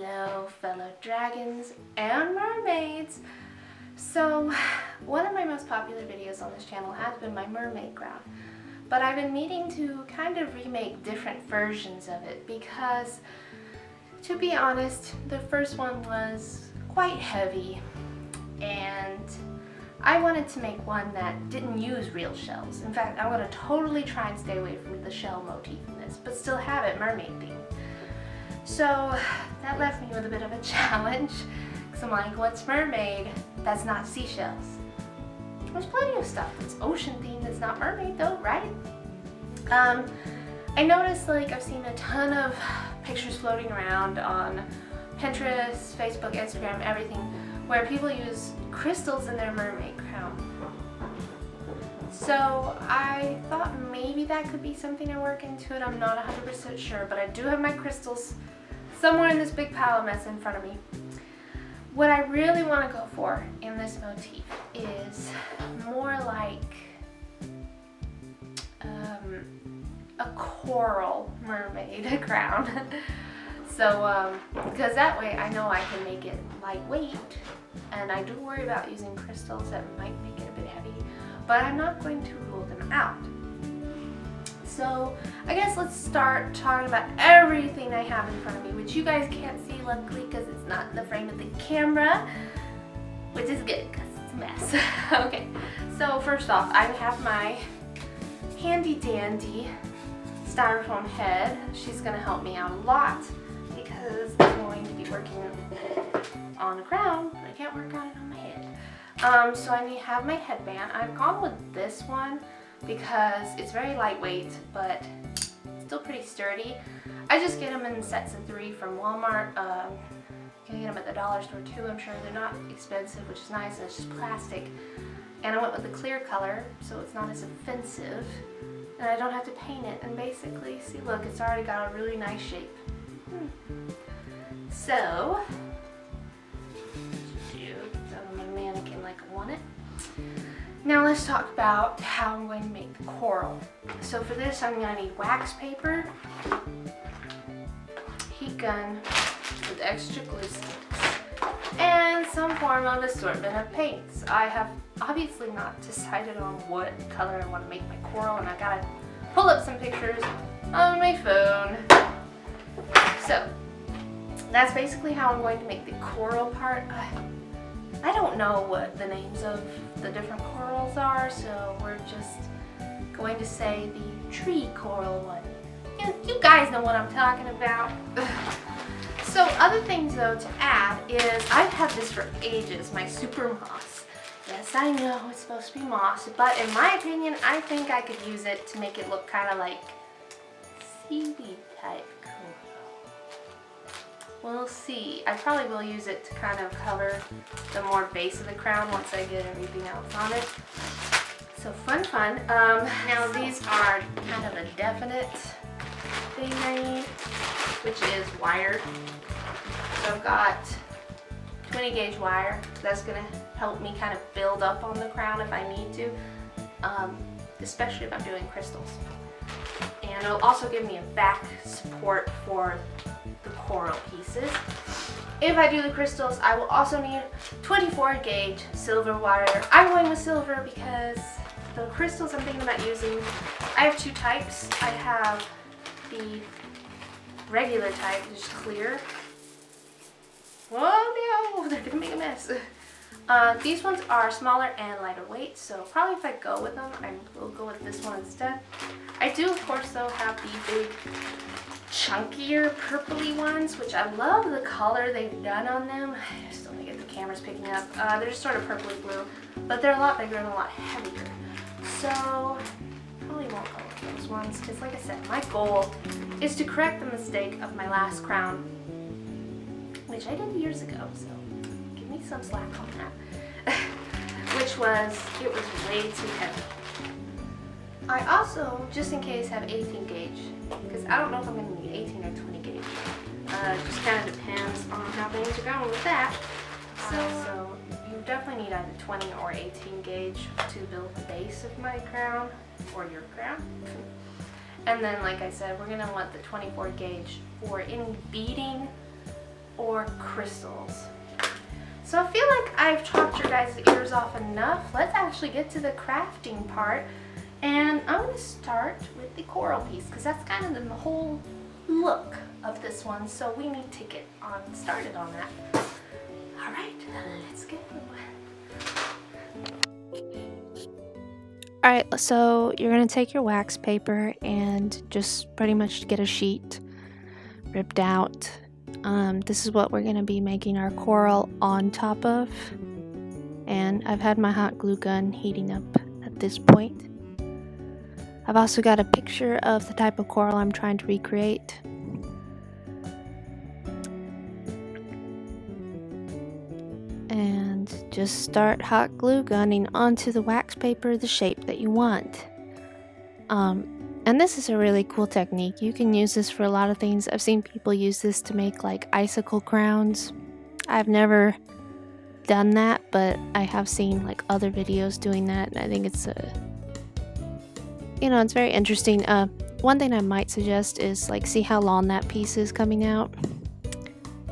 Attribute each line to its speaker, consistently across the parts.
Speaker 1: Hello fellow dragons and mermaids. So one of my most popular videos on this channel has been my mermaid crown, but I've been meaning to kind of remake different versions of it because, to be honest, the first one was quite heavy and I wanted to make one that didn't use real shells. In fact, I'm going to totally try and stay away from the shell motif in this, but still have it mermaid themed. So that left me with a bit of a challenge, because I'm like, what's mermaid that's not seashells? There's plenty of stuff that's ocean themed that's not mermaid though, right? I noticed, like, I've seen a ton of pictures floating around on Pinterest, Facebook, Instagram, everything, where people use crystals in their mermaid crown. So I thought maybe that could be something I work into it. I'm not 100% sure, but I do have my crystals somewhere in this big pile of mess in front of me. What I really want to go for in this motif is more like a coral mermaid crown. So, because that way I know I can make it lightweight, and I do worry about using crystals that might make it a bit heavy, but I'm not going to rule them out. So I guess let's start talking about everything I have in front of me, which you guys can't see luckily because it's not in the frame of the camera, which is good because it's a mess. Okay, so first off, I have my handy dandy styrofoam head. She's going to help me out a lot because I'm going to be working on the crown, but I can't work on it on my head. So I need to have my headband. I've gone with this one because it's very lightweight, but still pretty sturdy. I just get them in sets of 3 from Walmart. You can get them at the dollar store too, I'm sure. They're not expensive, which is nice, and it's just plastic. And I went with the clear color, so it's not as offensive, and I don't have to paint it. And basically, see, look, it's already got a really nice shape. So, I'm a mannequin like I want it. Now let's talk about how I'm going to make the coral. So for this, I'm going to need wax paper, heat gun with extra glue sticks, and some form of assortment of paints. I have obviously not decided on what color I want to make my coral, and I gotta pull up some pictures on my phone. So that's basically how I'm going to make the coral part. I don't know what the names of the different corals are, so we're just going to say the tree coral one. You guys know what I'm talking about. So other things though to add is, I've had this for ages, my super moss. Yes, I know it's supposed to be moss, but in my opinion, I think I could use it to make it look kind of like seaweed type coral. We'll see. I probably will use it to kind of cover the more base of the crown once I get everything else on it. So fun. Now these are kind of a definite thing I need, which is wire. So I've got 20 gauge wire. That's going to help me kind of build up on the crown if I need to, especially if I'm doing crystals. And it'll also give me a back support for the coral pieces. If I do the crystals, I will also need 24 gauge silver wire. I'm going with silver because the crystals I'm thinking about using, I have 2 types. I have the regular type, which is clear. Oh no, they're gonna make a mess. These ones are smaller and lighter weight, so probably if I go with them, I will go with this one instead. I do, of course, though, have the big, chunkier, purpley ones, which I love the color they've done on them. I just don't think the camera's picking up. They're just sort of purpley blue, but they're a lot bigger and a lot heavier. So, probably won't go with those ones, because like I said, my goal is to correct the mistake of my last crown, which I did years ago, so give me some slack on that. Which was, it was way too heavy. I also, just in case, have 18 gauge, because I don't know if I'm going to need 18 or 20 gauge. It just kind of depends on how things are going with that. So you definitely need either 20 or 18 gauge to build the base of my crown, or your crown. And then, like I said, we're going to want the 24 gauge for any beading or crystals. So I feel like I've chopped your guys' ears off enough. Let's actually get to the crafting part. And I'm going to start with the coral piece because that's kind of the whole look of this one. So we need to get started on that. All right, let's go. Alright, so you're going to take your wax paper and just pretty much get a sheet ripped out. This is what we're going to be making our coral on top of. And I've had my hot glue gun heating up at this point. I've also got a picture of the type of coral I'm trying to recreate. And just start hot glue gunning onto the wax paper the shape that you want. And this is a really cool technique. You can use this for a lot of things. I've seen people use this to make like icicle crowns. I've never done that, but I have seen like other videos doing that, and I think it's it's very interesting. One thing I might suggest is like see how long that piece is coming out.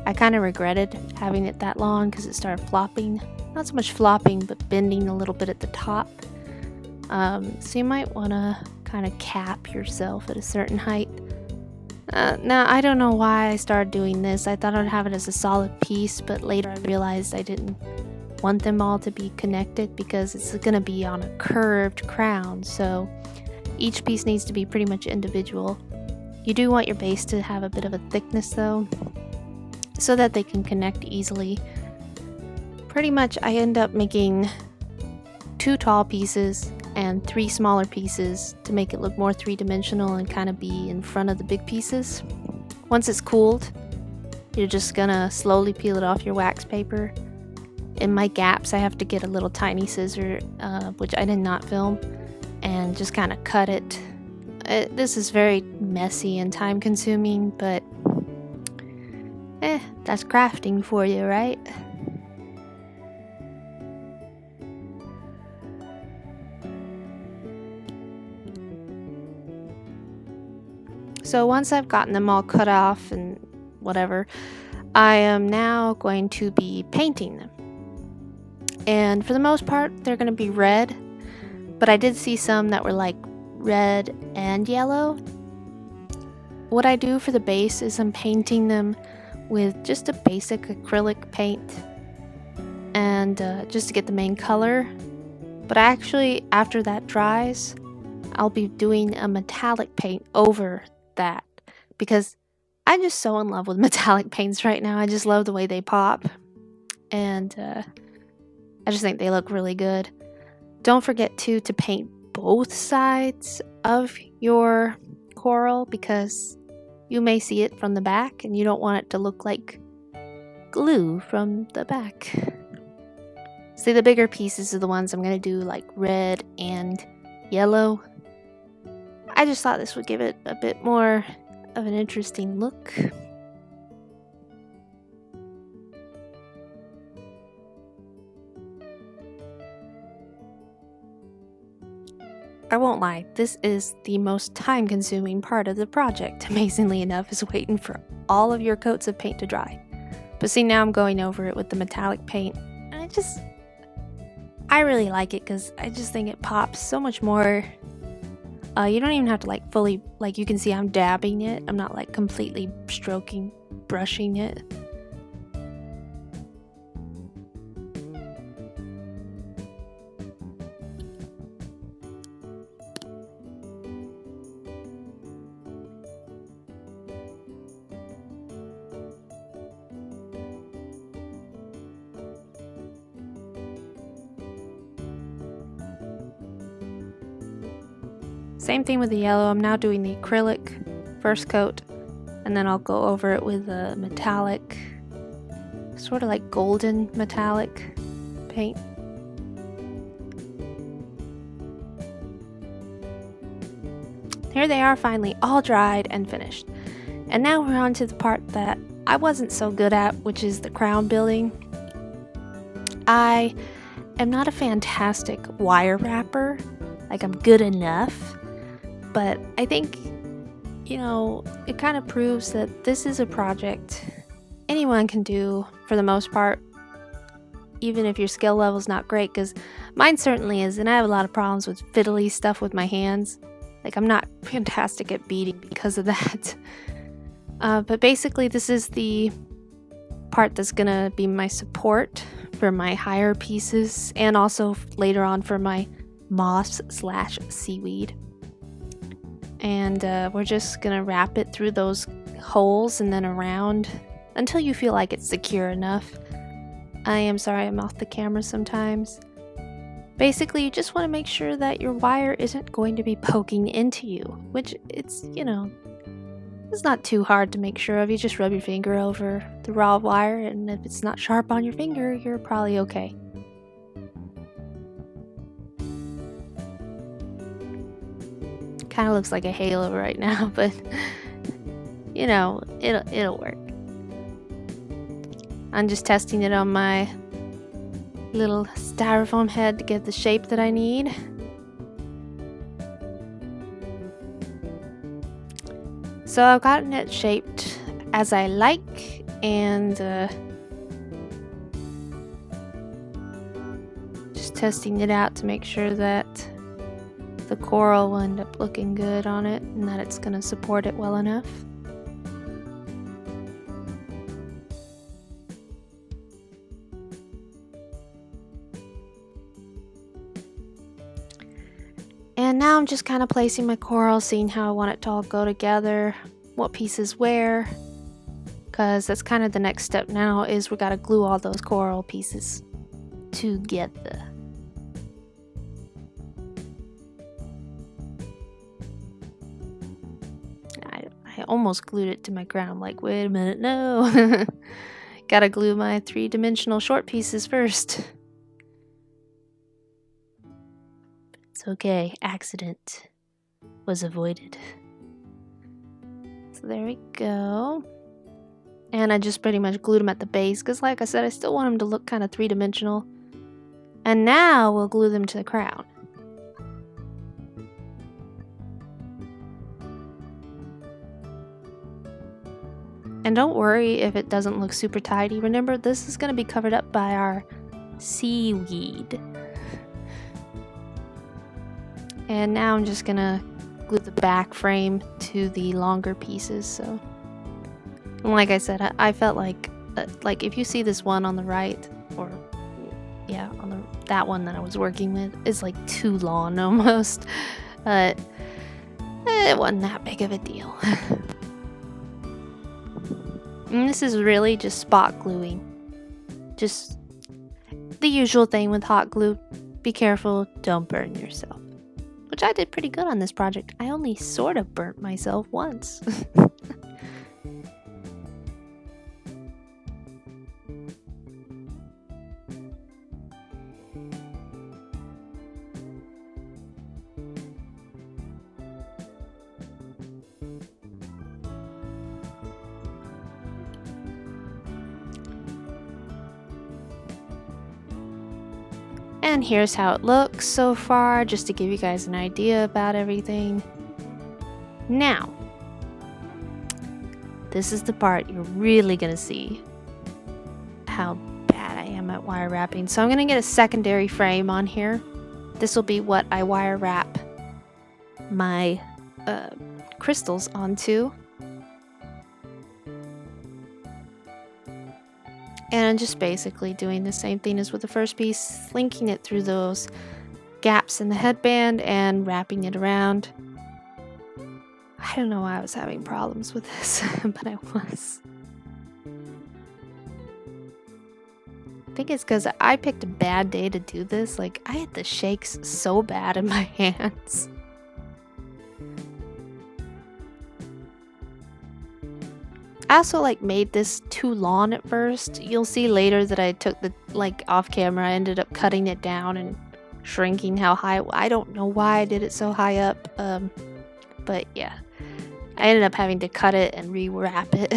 Speaker 1: I kind of regretted having it that long because it started flopping. Not so much flopping, but bending a little bit at the top. So you might want to kind of cap yourself at a certain height. Now, I don't know why I started doing this. I thought I'd have it as a solid piece, but later I realized I didn't want them all to be connected because it's going to be on a curved crown. So each piece needs to be pretty much individual. You do want your base to have a bit of a thickness though, so that they can connect easily. Pretty much I end up making 2 tall pieces and 3 smaller pieces to make it look more three-dimensional and kind of be in front of the big pieces. Once it's cooled, you're just gonna slowly peel it off your wax paper. In my gaps, I have to get a little tiny scissor, which I did not film, and just kind of cut it. This is very messy and time-consuming, but that's crafting for you, right? So once I've gotten them all cut off and whatever, I am now going to be painting them. And for the most part, they're going to be red, but I did see some that were like red and yellow. What I do for the base is I'm painting them with just a basic acrylic paint and just to get the main color. But actually, after that dries, I'll be doing a metallic paint over that because I'm just so in love with metallic paints right now. I just love the way they pop, and I just think they look really good. Don't forget to paint both sides of your coral because you may see it from the back and you don't want it to look like glue from the back. See, the bigger pieces are the ones I'm going to do like red and yellow. I just thought this would give it a bit more of an interesting look. I won't lie, this is the most time-consuming part of the project, amazingly enough, is waiting for all of your coats of paint to dry. But see, now I'm going over it with the metallic paint, and I really like it because I just think it pops so much more. You don't even have to like fully, like you can see I'm dabbing it. I'm not like completely stroking, brushing it. Same thing with the yellow. I'm now doing the acrylic first coat, and then I'll go over it with a metallic, sort of like golden metallic paint. Here they are finally all dried and finished. And now we're on to the part that I wasn't so good at, which is the crown building. I am not a fantastic wire wrapper. Like, I'm good enough. But I think, it kind of proves that this is a project
Speaker 2: anyone can do for the most part, even if your skill level's not great, because mine certainly is, and I have a lot of problems with fiddly stuff with my hands. Like, I'm not fantastic at beading because of that. But basically, this is the part that's gonna be my support for my higher pieces, and also later on for my moss/seaweed. And we're just gonna wrap it through those holes and then around until you feel like it's secure enough. I am sorry I'm off the camera sometimes. Basically, you just want to make sure that your wire isn't going to be poking into you, which it's not too hard to make sure of. You just rub your finger over the raw wire, and if it's not sharp on your finger, you're probably okay. Kind of looks like a halo right now, but it'll work. I'm just testing it on my little styrofoam head to get the shape that I need. So I've gotten it shaped as I like, and just testing it out to make sure that the coral will end up looking good on it and that it's going to support it well enough. And now I'm just kind of placing my coral, seeing how I want it to all go together, what pieces where, because that's kind of the next step now, is we got to glue all those coral pieces together. I almost glued it to my crown. I'm like, wait a minute, no. Gotta glue my 3-dimensional short pieces first. It's okay, accident was avoided. So there we go. And I just pretty much glued them at the base, because like I said, I still want them to look kind of 3-dimensional. And now we'll glue them to the crown. And don't worry if it doesn't look super tidy. Remember, this is going to be covered up by our seaweed. And now I'm just going to glue the back frame to the longer pieces. So, and like I said, I felt like if you see this one on the right, or yeah, on that one that I was working with, is like too long almost. It wasn't that big of a deal. And this is really just spot gluing. Just the usual thing with hot glue. Be careful, don't burn yourself. Which I did pretty good on this project. I only sort of burnt myself once. And here's how it looks so far, just to give you guys an idea about everything. Now, this is the part you're really gonna see how bad I am at wire wrapping. So I'm gonna get a secondary frame on here. This will be what I wire wrap my crystals onto. And I'm just basically doing the same thing as with the first piece, linking it through those gaps in the headband and wrapping it around. I don't know why I was having problems with this, but I was. I think it's because I picked a bad day to do this. Like, I had the shakes so bad in my hands. I also made this too long at first. You'll see later that I took the off camera. I ended up cutting it down and shrinking how high. I don't know why I did it so high up. But yeah, I ended up having to cut it and rewrap it.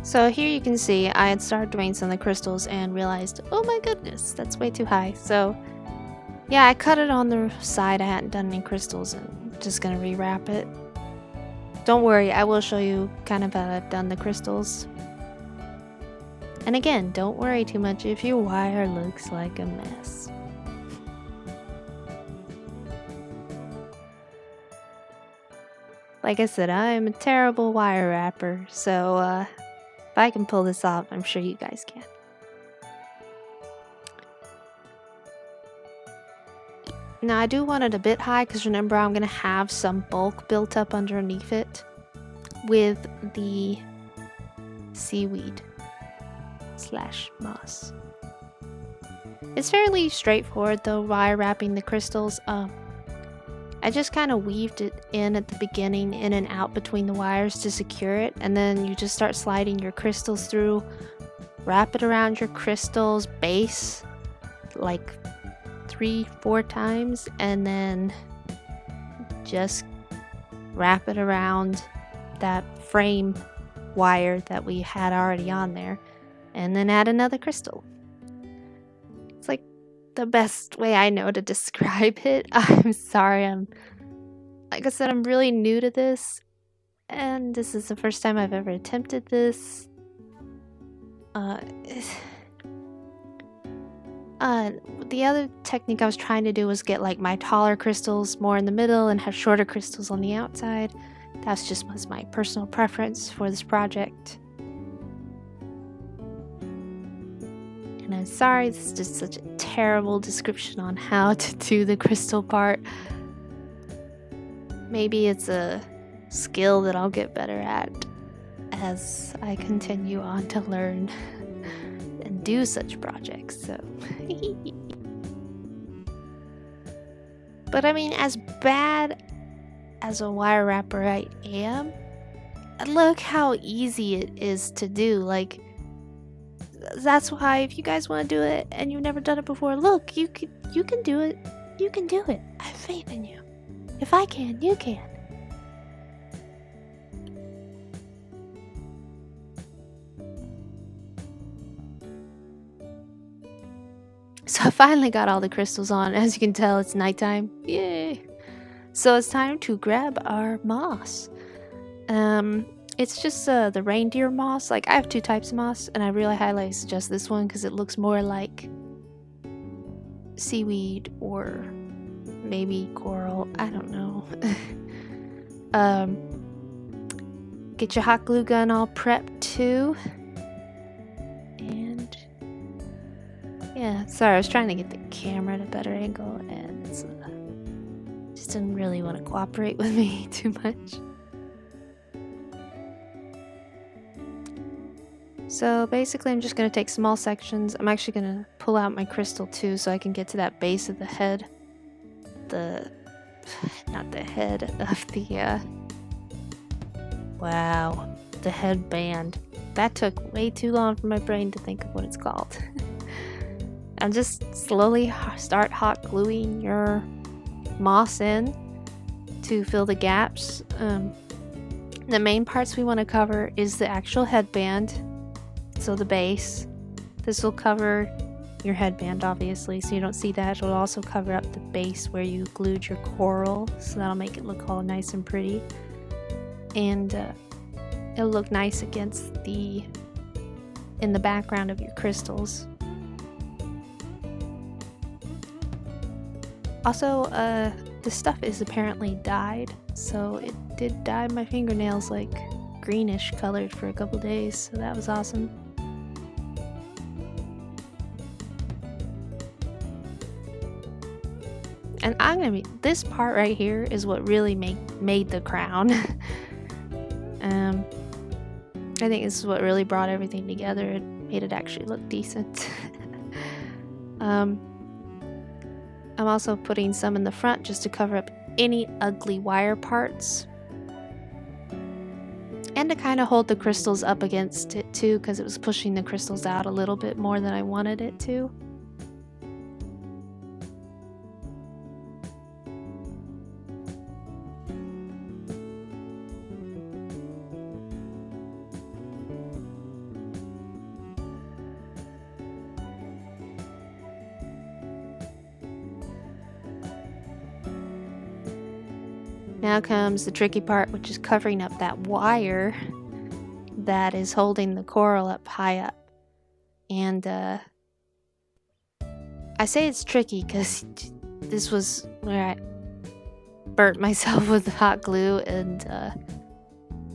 Speaker 2: So here you can see I had started doing some of the crystals and realized, oh my goodness, that's way too high. So yeah, I cut it on the side. I hadn't done any crystals and I'm just gonna rewrap it. Don't worry, I will show you kind of how I've done the crystals. And again, don't worry too much if your wire looks like a mess. Like I said, I'm a terrible wire wrapper, so if I can pull this off, I'm sure you guys can. Now I do want it a bit high because remember I'm going to have some bulk built up underneath it with the seaweed / moss. It's fairly straightforward though, wire wrapping the crystals. I just kind of weaved it in at the beginning, in and out between the wires to secure it, and then you just start sliding your crystals through, wrap it around your crystal's base like 3-4 times, and then just wrap it around that frame wire that we had already on there, and then add another crystal. It's like the best way I know to describe it. I'm sorry, like I said, I'm really new to this, and this is the first time I've ever attempted this. The other technique I was trying to do was get like my taller crystals more in the middle and have shorter crystals on the outside. That's just was my personal preference for this project. And I'm sorry, this is just such a terrible description on how to do the crystal part. Maybe it's a skill that I'll get better at as I continue on to learn and do such projects, so. But I mean, as bad as a wire wrapper I am, look how easy it is to do. Like, that's why if you guys want to do it and you've never done it before, look, you can do it. You can do it. I have faith in you. If I can, you can. So I finally got all the crystals on. As you can tell, it's nighttime. Yay! So it's time to grab our moss. It's just the reindeer moss. Like, I have 2 types of moss, and I really highly suggest this one because it looks more like seaweed or maybe coral. I don't know. Get your hot glue gun all prepped too. And yeah, sorry, I was trying to get the camera at a better angle, and it's just didn't really want to cooperate with me too much. So basically I'm just going to take small sections. I'm actually going to pull out my crystal too so I can get to that base of the head. Not the head of the, wow, the headband. That took way too long for my brain to think of what it's called. And just slowly start hot gluing your moss in to fill the gaps. The main parts we want to cover is the actual headband. So the base. This will cover your headband, obviously, so you don't see that. It'll also cover up the base where you glued your coral, so that'll make it look all nice and pretty. And it'll look nice against in the background of your crystals. Also, this stuff is apparently dyed, so it did dye my fingernails like greenish colored for a couple days, so that was awesome. And this part right here is what really made the crown. I think this is what really brought everything together. It made it actually look decent. I'm also putting some in the front just to cover up any ugly wire parts. And to kind of hold the crystals up against it too, because it was pushing the crystals out a little bit more than I wanted it to. Now comes the tricky part, which is covering up that wire that is holding the coral up high up. And I say it's tricky because this was where I burnt myself with hot glue, and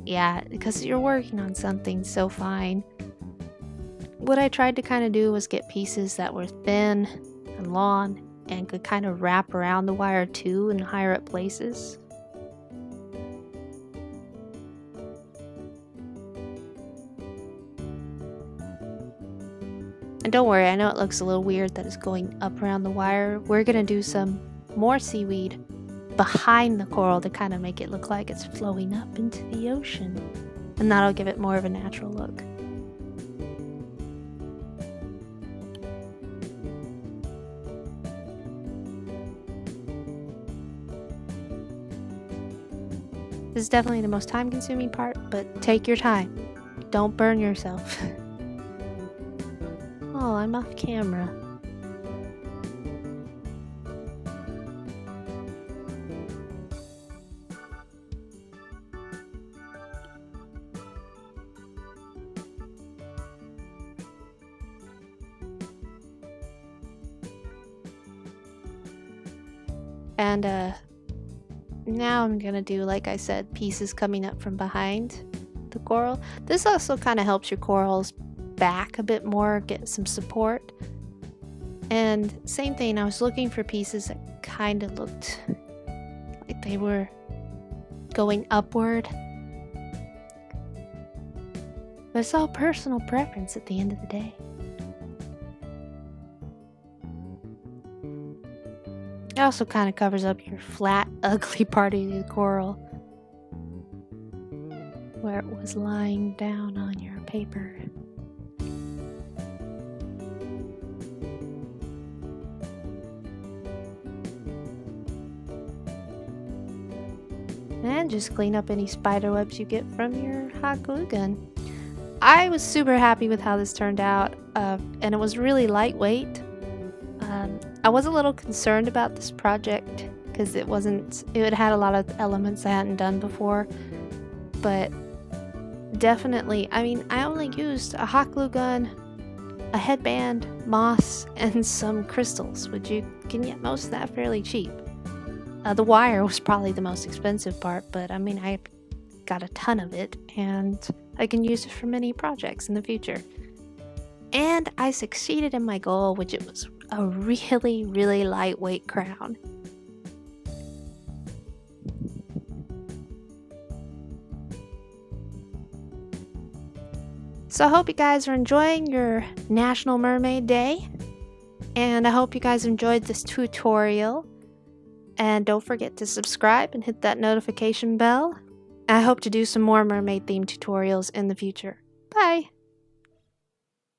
Speaker 2: yeah, because you're working on something so fine. What I tried to kind of do was get pieces that were thin and long and could kind of wrap around the wire too in higher up places. And don't worry, I know it looks a little weird that it's going up around the wire. We're gonna do some more seaweed behind the coral to kind of make it look like it's flowing up into the ocean. And that'll give it more of a natural look. This is definitely the most time-consuming part, but take your time. Don't burn yourself. Oh, I'm off camera. And now I'm gonna do, like I said, pieces coming up from behind the coral. This also kind of helps your corals back a bit more, get some support. And same thing, I was looking for pieces that kind of looked like they were going upward. But it's all personal preference at the end of the day. It also kind of covers up your flat, ugly part of the coral where it was lying down on your paper. And just clean up any spider webs you get from your hot glue gun. I was super happy with how this turned out, and it was really lightweight. I was a little concerned about this project because it had a lot of elements I hadn't done before, but definitely, I mean, I only used a hot glue gun, a headband, moss, and some crystals, which you can get most of that fairly cheap. The wire was probably the most expensive part, but I mean, I got a ton of it, and I can use it for many projects in the future. And I succeeded in my goal, which it was a really, really lightweight crown. So I hope you guys are enjoying your National Mermaid Day, and I hope you guys enjoyed this tutorial. And don't forget to subscribe and hit that notification bell. I hope to do some more mermaid themed tutorials in the future. Bye!